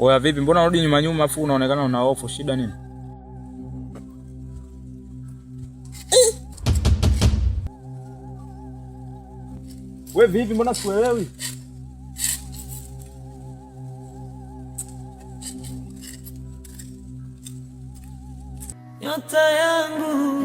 Oya vipi, mbona unarudi nyuma nyuma afu unaonekana una hofu, shida nini? Wewe vipi, mbona sikuelewi? Nyota yangu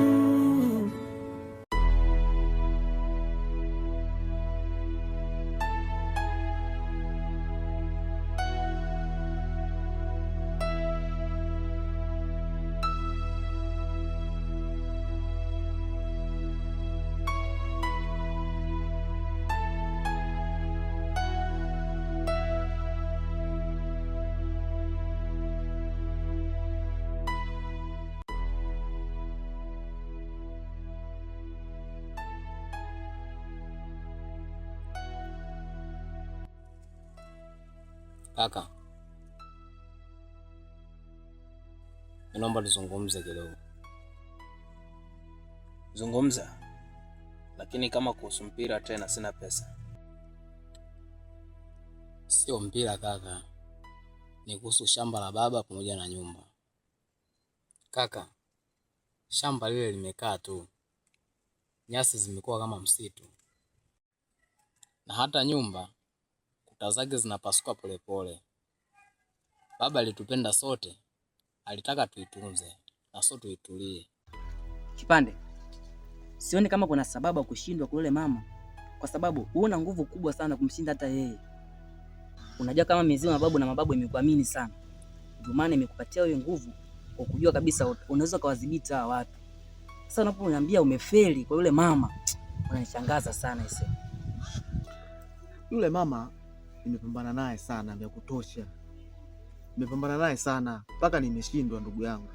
kaka, naomba tuzungumze kidogo. Zungumza, lakini kama kuhusu mpira tena sina pesa. Sio mpira kaka, ni kuhusu shamba la baba pamoja na nyumba. Kaka, shamba lile limekaa tu, nyasi zimekuwa kama msitu, na hata nyumba kuta zake zinapasuka polepole. Baba alitupenda sote, alitaka tuitunze na sio tuitulie. Kipande, sioni kama kuna sababu ya kushindwa kwa yule mama, kwa sababu una nguvu kubwa sana kumshinda hata yeye. Unajua kama mizimu ya babu na mababu imekuamini sana, ndio maana imekupatia wewe nguvu kwa kujua kabisa unaweza kuwadhibiti hawa watu. Sasa unaponiambia umefeli kwa yule mama, unanishangaza sana ise. Yule mama nimepambana naye sana vya kutosha. Nimepambana naye sana mpaka nimeshindwa ndugu yangu.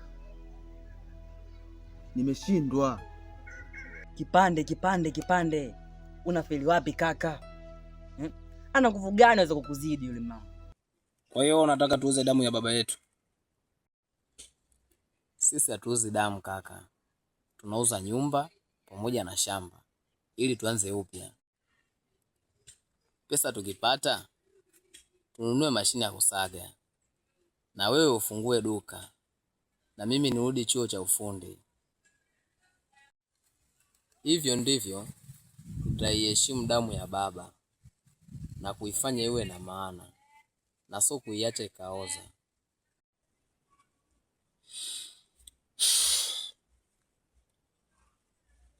Nimeshindwa. Kipande. Unafeli wapi kaka? Ana nguvu gani anaweza kukuzidi yule mama? Kwa hiyo unataka tuuze damu ya baba yetu? Sisi hatuuzi damu kaka. Tunauza nyumba pamoja na shamba ili tuanze upya. Pesa tukipata tununue mashine ya kusaga, na wewe ufungue duka, na mimi nirudi chuo cha ufundi. Hivyo ndivyo tutaiheshimu damu ya baba na kuifanya iwe na maana, na sio kuiacha ikaoza.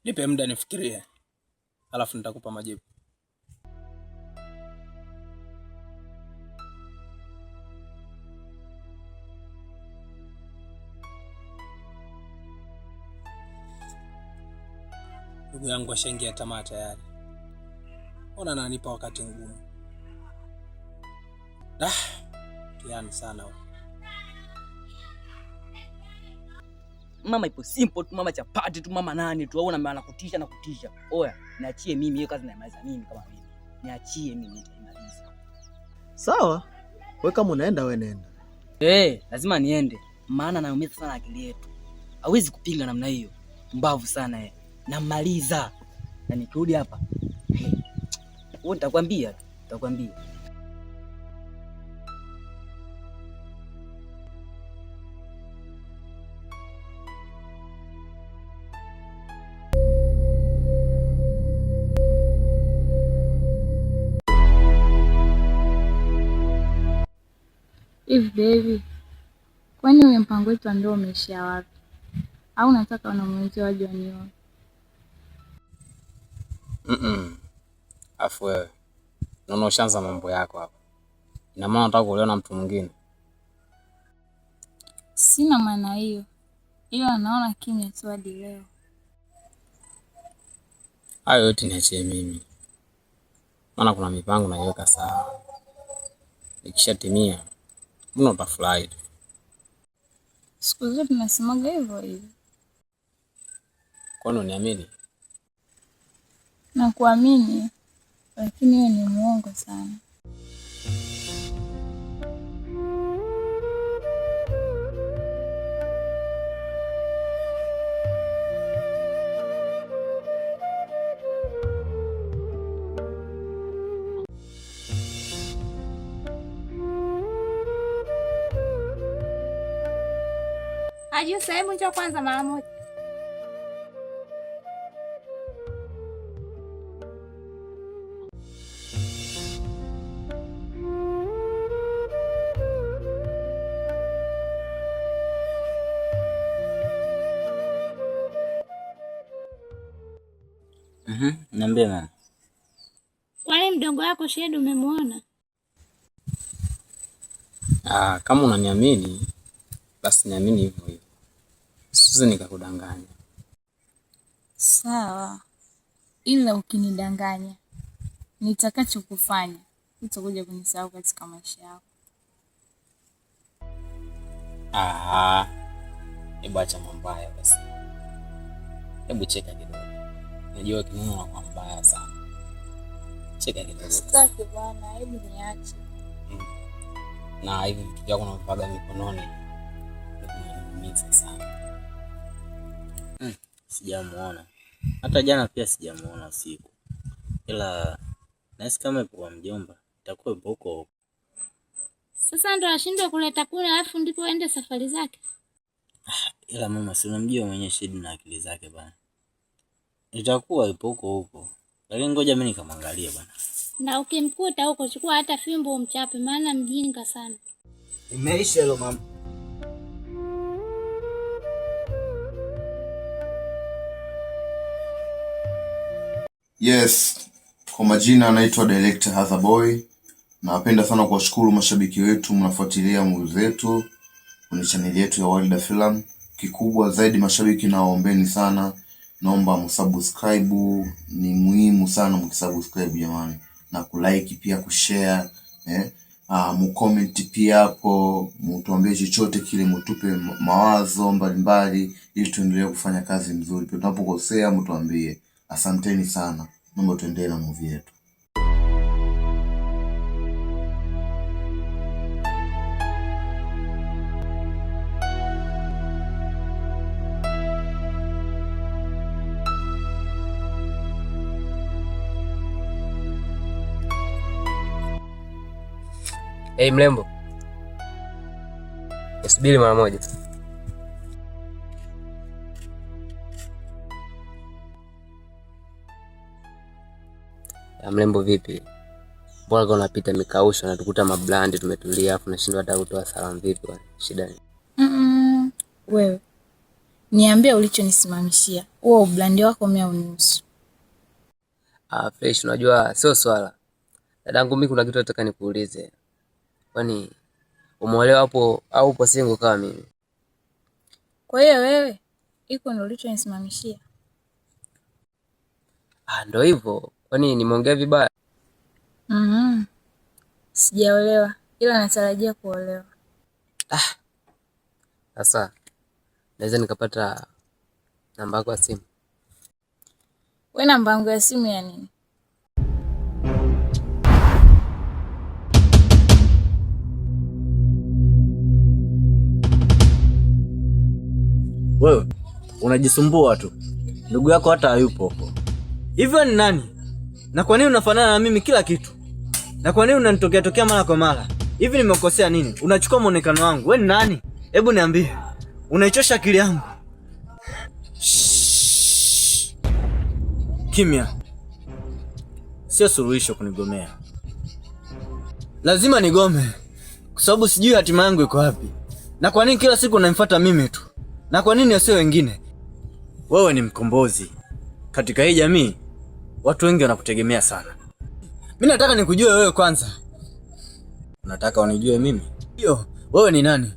Nipe muda nifikirie, alafu nitakupa majibu. Ndugu yangu ashaingia tamaa tayari. Ona ananipa wakati mgumu. Tiani sana. Mama ipo simple tu, mama chapati tu, mama nani tu, au na maana kutisha na kutisha. Oya, niachie mimi hiyo kazi naimaliza mimi kama mimi. Niachie mimi nitaimaliza. Sawa. Wewe kama unaenda wewe nenda. Lazima niende. Maana naumiza sana akili yetu. Hawezi kupinga namna hiyo. Mbavu sana yeye. Namaliza. Na nikirudi hapa. Wewe nitakwambia. Hivi baby, kwani huyo mpango wetu ndio umeishia wapi? Au unataka wanamwenzio waje wanione? Afu wewe naona ushaanza mambo yako hapa. Ina maana unataka kuolewa na mtu mwingine? Sina maana hiyo, ila naona kimya tu hadi leo. Hayo yote niachie mimi, maana kuna mipango naiweka sawa. Ikishatimia mbona utafurahi tu. Siku zote tunasemaga hivyo hivyo. Kwani uniamini? Na kuamini, lakini wewe ni muongo sana. Ajusa, hebu njoo kwanza mara moja. Niambie mama. Kwani mdogo wako Shedu umemuona? Kama unaniamini basi niamini hivyo hivyo. Sisi nikakudanganya. Sawa. Ila ukinidanganya nitakachokufanya utakuja kunisahau katika maisha yako. Hebu acha mambo haya basi. Hebu cheka kidogo. Najua kinaona kwa mbaya sana. Cheka kidogo. Sitaki bwana, hebu niache. Na hivi vitu vyako unavipaga mikononi vinaniumiza sana. Sijamuona. Hata jana pia sijamuona usiku. Ila nahisi kama ipo kwa mjomba. Itakuwa ipo huko. Sasa ndo ashindwe kuleta kula alafu ndipo aende safari zake. Ila mama, si unamjua mwenye Shedu na akili zake bana. Itakuwa ipo huko. Lakini ngoja mimi nikamwangalia bana. Na ukimkuta huko chukua hata fimbo umchape, maana mjinga sana. Imeisha hilo mama. Yes, kwa majina anaitwa Director Hathaboy. Napenda sana kuwashukuru mashabiki wetu mnafuatilia movie zetu kwenye channel yetu ya Walda Film. Kikubwa zaidi mashabiki, nawaombeni sana, naomba msubscribe, ni muhimu sana mkisubscribe jamani, na kulike pia kushare, mcomment pia hapo, mtuambie chochote kile, mtupe mawazo mbalimbali ili tuendelee kufanya kazi nzuri. Tunapokosea mtuambie. Asanteni sana. Naomba tuendelee na movie yetu. Hey mrembo. Usubiri mara moja. Ya mrembo vipi? Mbona kwa unapita mikausho na tukuta mablandi tumetulia afu nashindwa hata kutoa salamu vipi bwana? Shida ni? Wewe. Niambie ulichonisimamishia. Huo ublandi wako mimi unihusu. Fresh, unajua sio swala. Dadangu mimi kuna kitu nataka nikuulize. Kwani umeolewa hapo au upo single kama mimi? Kwa hiyo wewe iko ndio ulichonisimamishia? Ndio hivyo. Kwani nimeongea vibaya? Sijaolewa ila natarajia kuolewa. Sasa naweza nikapata namba yako ya simu? Wewe namba yangu ya simu ya nini? Wewe unajisumbua tu. Ndugu yako hata hayupo huko. Hivyo ni nani? Na kwa nini unafanana na mimi kila kitu? Na kwa nini unanitokea mara kwa mara? Hivi nimekosea nini? Unachukua muonekano wangu. Wewe ni nani? Hebu niambie. Unaichosha akili yangu. Kimya. Sio suluhisho kunigomea. Lazima nigome. Kwa sababu sijui hatima yangu iko wapi. Na kwa nini kila siku unanifuata mimi tu? Na kwa nini sio wengine? Wewe ni mkombozi. Katika hii jamii watu wengi wanakutegemea sana. Mimi nataka nikujue wewe kwanza. Unataka unijue mimi? Ndio. Wewe ni nani?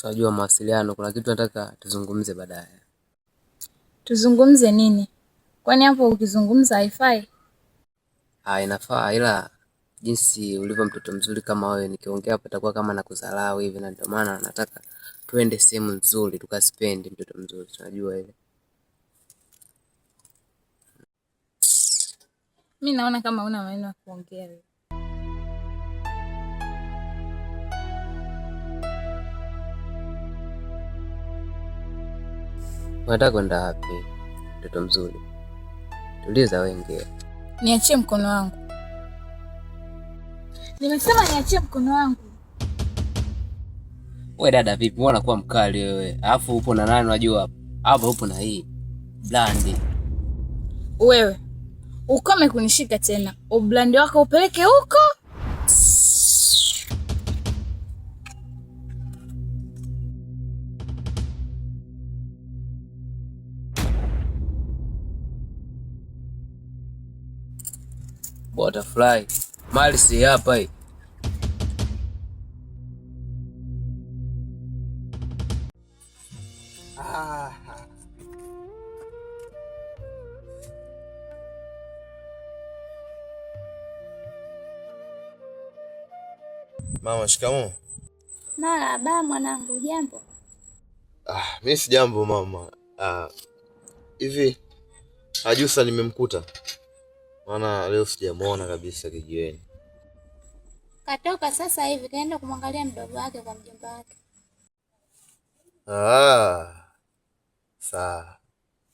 Unajua mawasiliano, kuna kitu nataka tuzungumze baadaye. Tuzungumze nini? Kwani hapo ukizungumza haifai? Inafaa, ila jinsi ulivyo mtoto mzuri kama wewe, nikiongea hapo itakuwa kama nakudharau hivi, na ndio maana nataka tuende sehemu nzuri tukaspend. Mtoto mzuri, unajua ile. Mimi naona kama una maneno ya kuongea wewe. Unataka kwenda wapi? Mtoto mzuri. Tuliza wenge. Niachie mkono wangu. Nimesema niachie mkono wangu. Wewe dada vipi? Mbona unakuwa mkali wewe? Alafu upo na nani unajua hapa? Hapa upo na hii Blandi. Wewe ukome kunishika tena. Blandi wako upeleke huko. Butterfly. Mali si hapa hii. Mama, shikamoo. Marahaba mwanangu, jambo? Mimi si jambo mama. Hivi Ajusa nimemkuta? Maana leo sijamuona kabisa kijiweni. Katoka sasa hivi kaenda kumwangalia mdogo wake kwa mjomba wake. Sawa.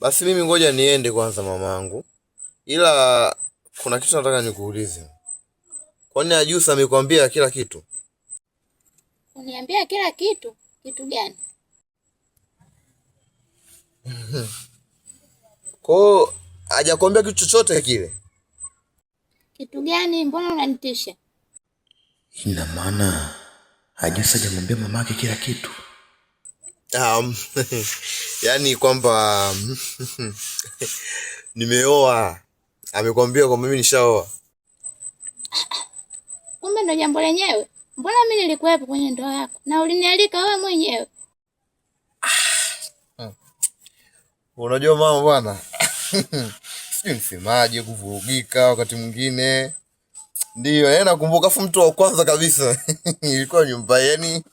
Basi mimi ngoja niende kwanza mamangu. Ila kuna kitu nataka nikuulize. Kwani Ajusa amekwambia kila kitu? Uniambia kila kitu? Kitu gani? Kwa hajakwambia kitu chochote kile? Kitu gani? Mbona unanitisha? Ina maana Ajusa hajamwambia mamake kila kitu? Yaani kwamba nimeoa. Amekwambia kwamba mimi nishaoa. Kumbe ndo jambo lenyewe. Mbona mimi nilikuwepo kwenye ndoa yako na ulinialika wewe mwenyewe? Unajua mama bwana. Sijui nisemaje, kuvurugika wakati mwingine. Ndio, nakumbuka afu mtu wa kwanza kabisa ilikuwa nyumba yeni.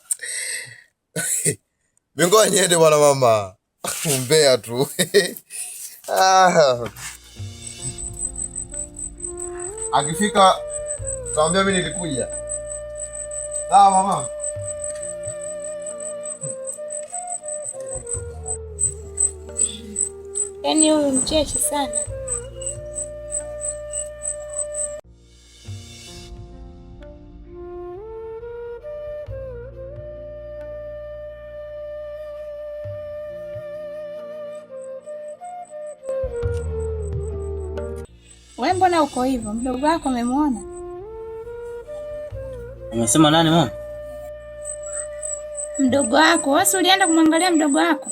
Mingo niende bwana mama. Umbea tu. Akifika tuambia mimi nilikuja. Sawa mama. Yaani huyu mcheshi sana. Wewe mbona uko hivyo? Mdogo wako umemwona? Umesema nani mama? Mdogo wako. Wewe ulienda kumwangalia mdogo wako?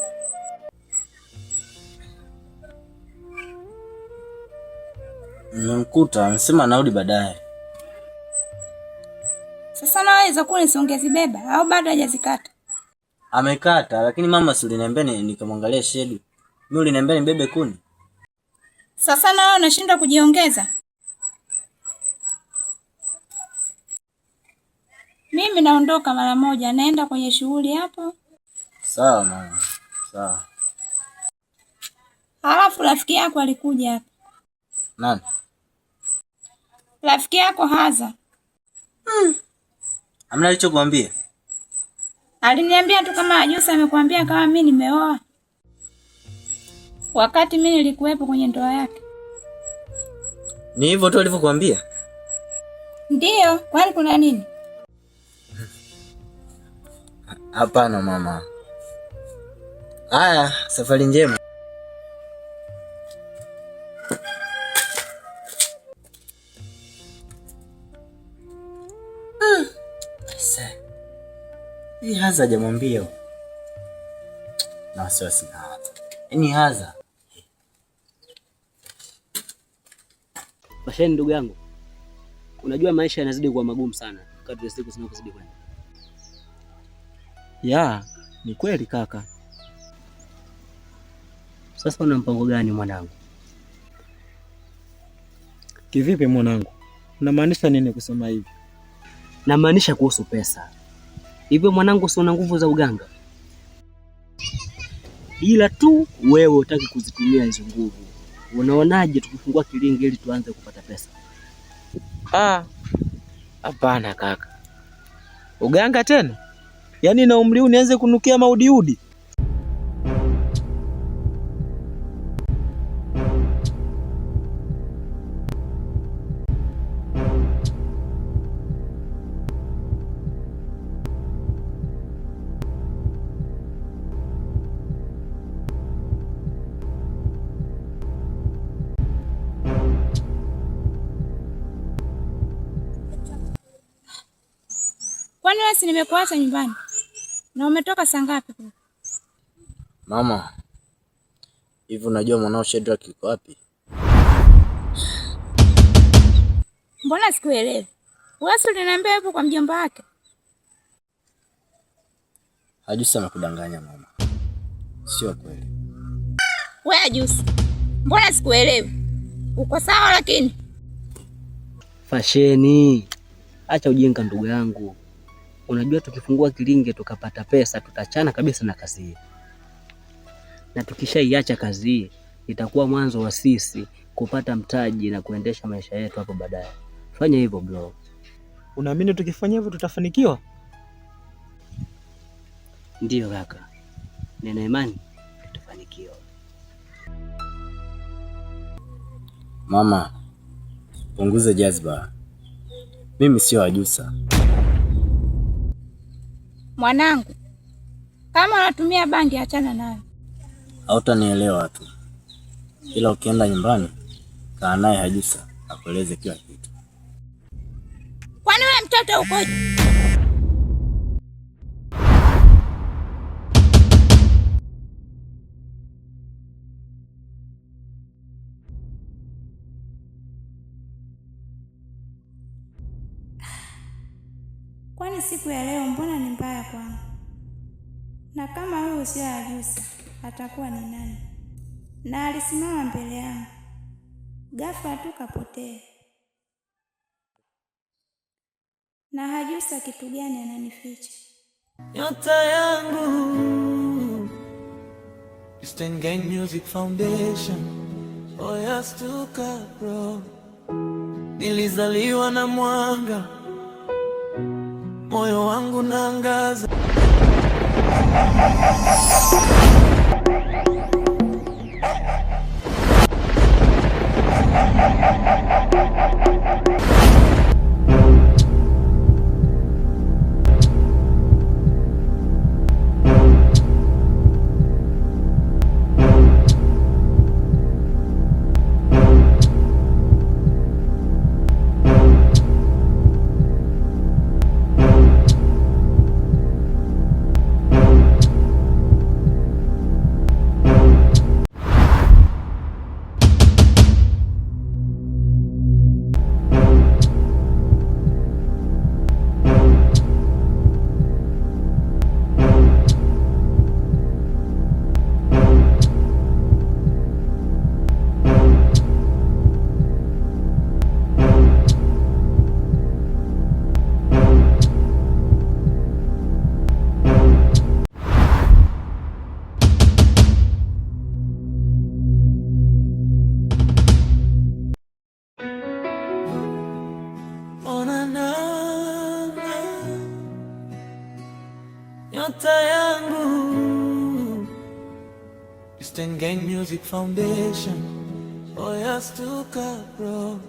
Nimemkuta, amesema anarudi baadaye. Sasa naweza kuwa nisongezibeba au bado hajazikata? Amekata, lakini mama si uliniambia nikamwangalia shedu. Mimi uliniambia nibebe kuni. Sasa na wewe unashindwa kujiongeza? Mimi naondoka mara moja, naenda kwenye shughuli hapo. Sawa mama. Sawa. Halafu rafiki yako alikuja hapa. Nani? Rafiki yako Haza. Hamna alichokuambia? Aliniambia tu kama Ajusa amekwambia kama mimi nimeoa. Wakati mimi nilikuwepo kwenye ndoa yake. Ni hivyo tu alivyokuambia? Ndiyo, kwani kuna nini? Hapana mama. Haya, safari njema. Hii Haza hajamwambia. Na wasiwasi na Haza. Ni Haza. Bashani ndugu yangu. Unajua maisha yanazidi kuwa magumu sana kadri siku zinazozidi kwenda. Ya, ni kweli kaka. Sasa una mpango gani mwanangu? Kivipi mwanangu? Unamaanisha nini kusema hivi? Namaanisha kuhusu pesa. Hivyo mwanangu, si una nguvu za uganga? Ila tu wewe utaki kuzitumia hizo nguvu. Unaonaje tukifungua kilingi ili tuanze kupata pesa? Hapana kaka. Uganga tena? Yaani na umri huu nianze kunukia maudiudi? Kwani wewe si nimekuacha nyumbani? Na umetoka saa ngapi? Mama, hivi unajua mwanao Shedrack yuko wapi? Mbona sikuelewi? Wewe uliniambia hapo kwa mjomba wake. Hajusa amekudanganya mama. Sio kweli. Wewe Hajusa, mbona sikuelewi? Uko sawa lakini? Fasheni. Acha ujinga ndugu yangu. Unajua tukifungua kilinge tukapata pesa tutachana kabisa na kazi hii. Na tukishaiacha kazi hii itakuwa mwanzo wa sisi kupata mtaji na kuendesha maisha yetu hapo baadaye. Fanya hivyo bro. Unaamini tukifanya hivyo tutafanikiwa? Ndiyo kaka. Nina imani tutafanikiwa. Mama, punguza jazba. Mimi sio Hajusa. Mwanangu, kama unatumia bangi achana nayo. Hautanielewa tu. Ila ukienda nyumbani, kaa naye Hajusa akueleze kila kitu. Kwani wewe mtoto ukoje? Kwani siku ya leo mbona ni mbaya kwangu? Na kama huyu sio Hajusa, atakuwa ni nani? Na alisimama mbele yangu, ghafla tu kapotea. Na Hajusa kitu gani ananificha? Nyota yangu Eastern Gang Music Foundation, Oya Stuka bro. Nilizaliwa na mwanga, moyo wangu naangaza. Nyota yangu Eastern Gang Music Foundation, Oya Stuka bro.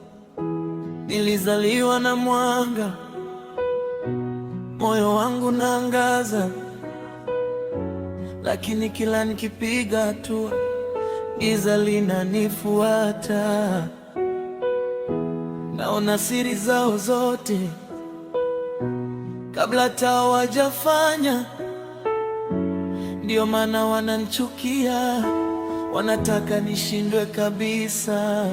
Nilizaliwa na mwanga, moyo wangu naangaza. Lakini kila nikipiga hatua, giza linanifuata. Naona siri zao zote kabla hata hawajafanya. Ndio maana wananichukia, wanataka nishindwe kabisa.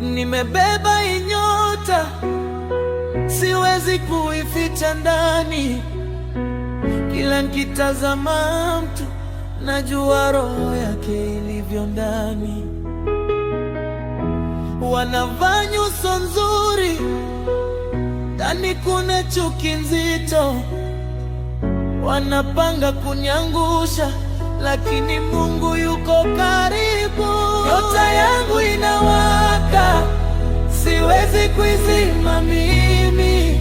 Nimebeba hii nyota, siwezi kuificha ndani. Kila nikitazama mtu, najua roho yake ilivyo ndani. Wanavaa nyuso nzuri, ndani kuna chuki nzito. Wanapanga kuniangusha, lakini Mungu yuko karibu. Nyota yangu inawaka, siwezi kuizima mimi.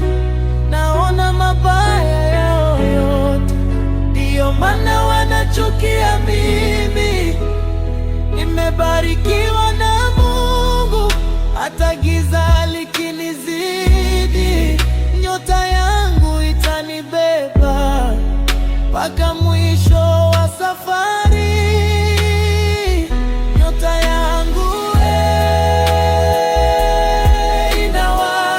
Naona mabaya yao yote, ndio maana wanachukia mimi. Nimebarikiwa na Mungu, hata giza likinizidi, nyota yangu itanibeba mpaka mwisho wa safari.